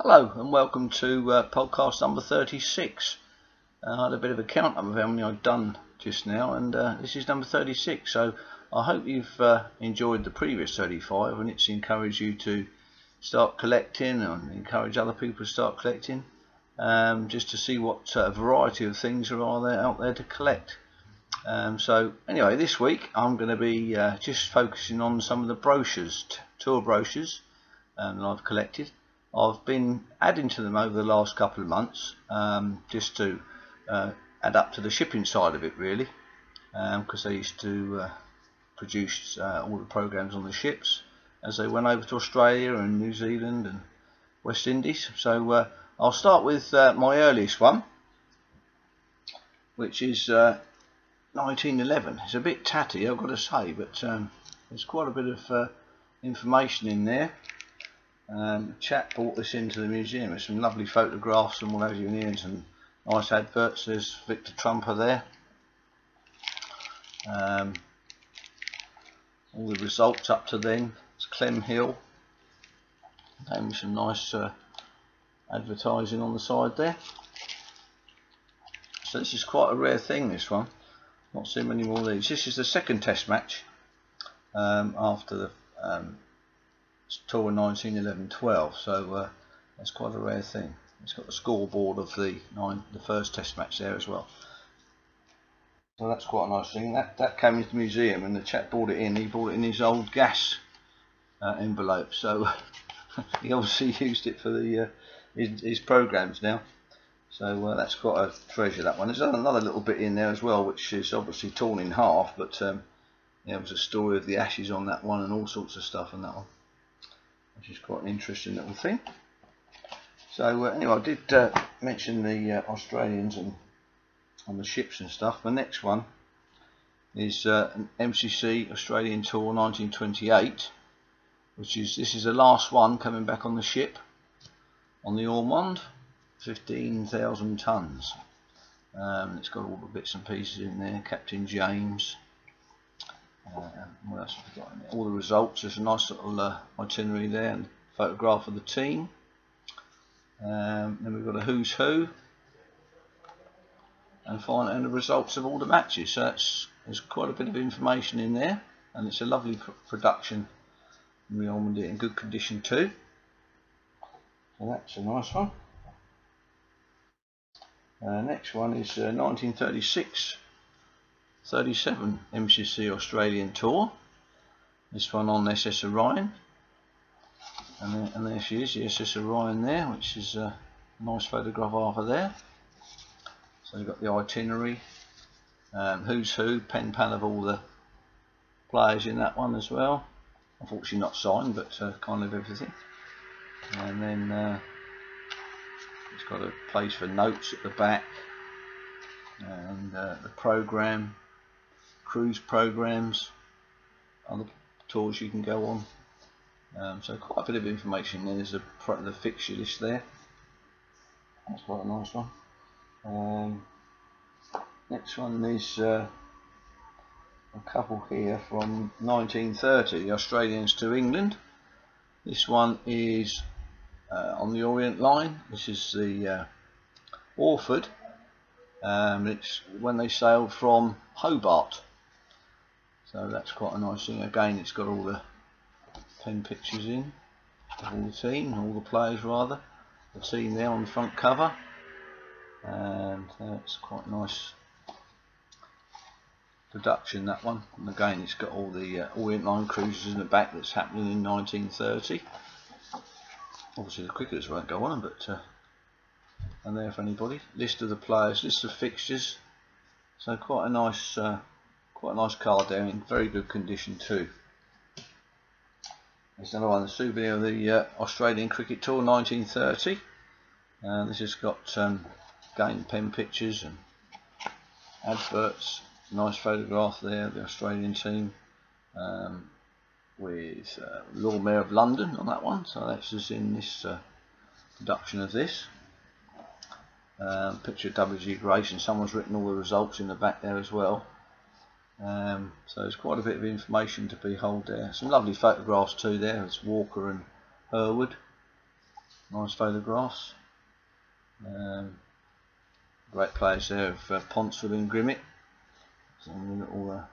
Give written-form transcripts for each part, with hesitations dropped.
Hello and welcome to podcast number 36. I had a bit of a count up of how many I've done just now, and this is number 36. So I hope you've enjoyed the previous 35, and it's encouraged you to start collecting and encourage other people to start collecting, just to see what variety of things are out there to collect. So anyway, this week I'm going to be just focusing on some of the brochures, tour brochures that I've collected. I've been adding to them over the last couple of months, just to add up to the shipping side of it, really, because I used to produce all the programs on the ships as they went over to Australia and New Zealand and West Indies. So I'll start with my earliest one, which is 1911. It's a bit tatty, I've got to say, but there's quite a bit of information in there. A chap brought this into the museum. There's some lovely photographs and what have you in here, and some nice adverts. There's Victor Trumper there. All the results up to then. It's Clem Hill. Gave me some nice advertising on the side there. So this is quite a rare thing, this one. Not seen many more of these. This is the second test match after the tour 1911-12, so that's quite a rare thing. It's got the scoreboard of the first test match there as well, so that's quite a nice thing. That came into the museum, and the chap brought it in. He brought it in his old gas envelope, so he obviously used it for the his programs now. So that's quite a treasure, that one. There's another little bit in there as well, which is obviously torn in half, but yeah, there was a story of the ashes on that one and all sorts of stuff on that one, which is quite an interesting little thing. So anyway, I did mention the Australians and on the ships and stuff. The next one is an MCC Australian Tour 1928, this is the last one coming back on the ship, on the Ormond, 15,000 tons. It's got all the bits and pieces in there. Captain James. What else have we got in there? All the results. There's a nice little itinerary there and photograph of the team. Then we've got a who's who, and the results of all the matches. So there's quite a bit of information in there, and it's a lovely production. We all it in good condition too. So that's a nice one. Next one is 1936. 37 MCC Australian Tour. This one on SS Orion, and there she is, the SS Orion there, which is a nice photograph over there. So you've got the itinerary, who's who, pen pal of all the players in that one as well. Unfortunately not signed, but kind of everything. And then it's got a place for notes at the back, and the program, cruise programs, other tours you can go on. So quite a bit of information. There's the fixture list there. That's quite a nice one. Next one is a couple here from 1930, the Australians to England. This one is on the Orient line. This is the Orford. It's when they sailed from Hobart. So that's quite a nice thing. Again, it's got all the pen pictures in of all the team, all the players rather. The team there on the front cover, and that's quite a nice production, that one. And again, it's got all the Orient Line cruises in the back that's happening in 1930. Obviously the cricketers won't go on them, but and there for anybody. List of the players, list of fixtures. So quite a nice card there, in very good condition too. There's another one, the souvenir of the Australian Cricket Tour 1930. This has got again pen pictures and adverts. Nice photograph there of the Australian team, with Lord Mayor of London on that one. So that's just in this production of this. Picture of W.G. Grace, and someone's written all the results in the back there as well. So there's quite a bit of information to behold there. Some lovely photographs too there. It's Walker and Herwood. Nice photographs. Great players there of Ponsford and Grimmett. Some little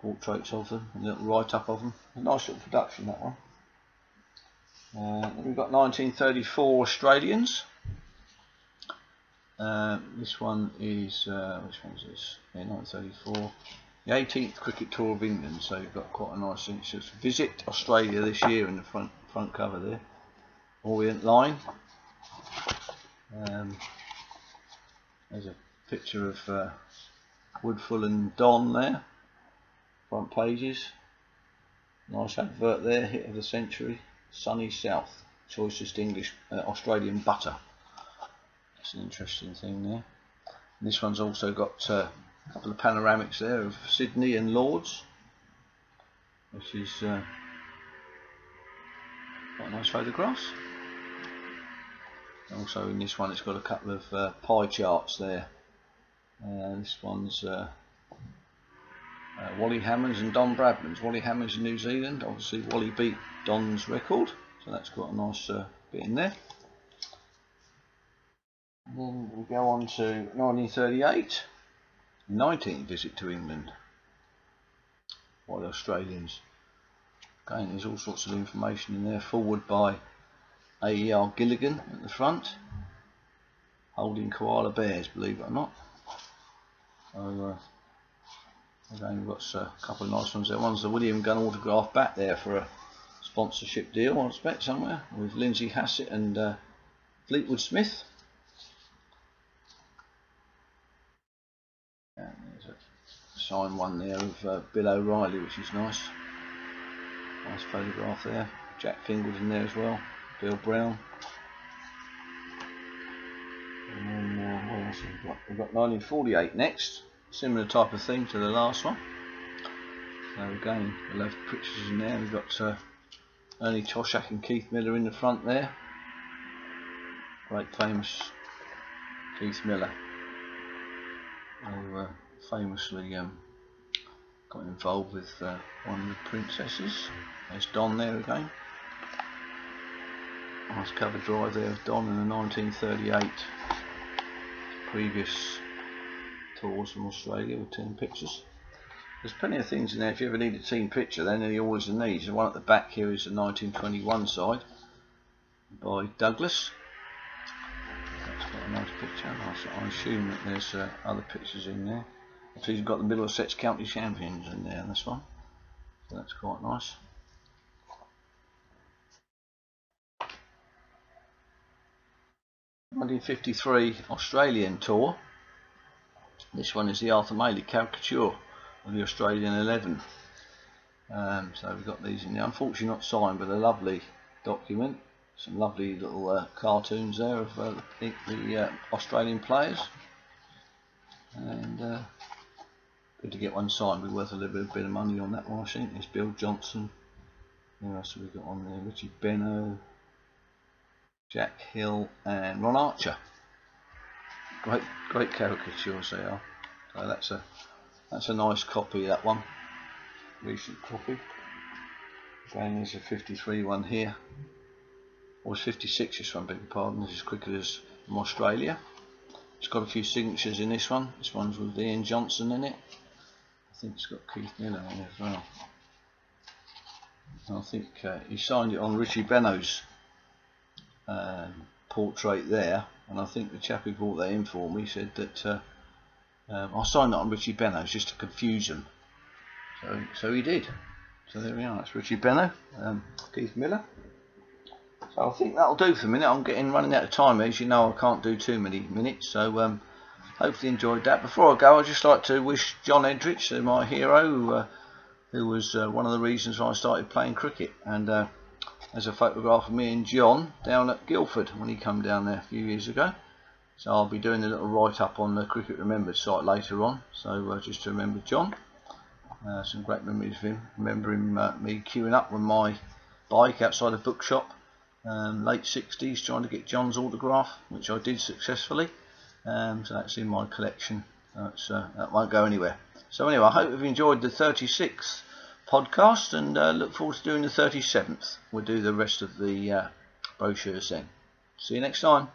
portraits of them, a little write-up of them. A nice little production, that one. Then we've got 1934 Australians. This one is, which one is this? Yeah, 1934. The 18th Cricket Tour of England, so you've got quite a nice thing. It says Visit Australia this year in the front cover there. Orient line. There's a picture of Woodfull and Don there. Front pages. Nice advert there, hit of the century. Sunny South, choicest English Australian butter. That's an interesting thing there. And this one's also got a couple of panoramics there of Sydney and Lords, which is quite nice photographs. Also in this one it's got a couple of pie charts there. This one's Wally Hammond's and Don Bradman's. Wally Hammond's in New Zealand. Obviously Wally beat Don's record, so that's got a nice bit in there. And then we go on to 1938, 19th visit to England by the Australians. Again, there's all sorts of information in there, forward by A.E.R. Gilligan at the front, holding koala bears, believe it or not. So, again, we've got a couple of nice ones there. One's the William Gunn autograph back there for a sponsorship deal, I expect, somewhere, with Lindsay Hassett and Fleetwood Smith. And there's a signed one there of Bill O'Reilly, which is nice. Nice photograph there. Jack Fingleton there as well. Bill Brown. And then what else have we got? We've got 1948 next. Similar type of thing to the last one. So again, we'll have pictures in there. We've got Ernie Toshak and Keith Miller in the front there. Great famous Keith Miller, who famously got involved with one of the princesses. There's Don there again. Nice cover drive there of Don in the 1938 previous tours from Australia with 10 pictures. There's plenty of things in there. If you ever need a team picture, then they're always in these. The one at the back here is the 1921 side by Douglas. That's got a nice picture. I assume that there's other pictures in there. So you've got the Middlesex County Champions in there in this one. So that's quite nice. The 1953 Australian tour. This one is the Arthur Maley caricature of the Australian 11. So we've got these in there. Unfortunately not signed, but a lovely document. Some lovely little cartoons there of the Australian players. And good to get one signed. We're worth a little bit of money on that one, I think. There's Bill Johnson. Who else have we got on there? Richie Benno, Jack Hill, and Ron Archer. Great caricatures they are. So that's a nice copy, that one. Recent copy. Again, there's a 53 one here. Or it's 56 this one, beg your pardon. This is cricketers from Australia. It's got a few signatures in this one. This one's with Ian Johnson in it. I think it's got Keith Miller in it as well. I think he signed it on Richie Benno's portrait there, and I think the chap who brought that in for me said that I signed that on Richie Benno's just to confuse him. So he did. So there we are. That's Richie Benno, Keith Miller. So I think that'll do for a minute. I'm running out of time, as you know. I can't do too many minutes. So hopefully you enjoyed that. Before I go, I'd just like to wish John Edrich, my hero, who was one of the reasons why I started playing cricket, and there's a photograph of me and John down at Guildford when he came down there a few years ago. So I'll be doing a little write-up on the Cricket Remembered site later on. So just to remember John, some great memories of him. Remembering me queuing up with my bike outside a bookshop, late 60s, trying to get John's autograph, which I did successfully. So that's in my collection. That won't go anywhere. So anyway, I hope you've enjoyed the 36th podcast, and look forward to doing the 37th. We'll do the rest of the brochures then. See you next time.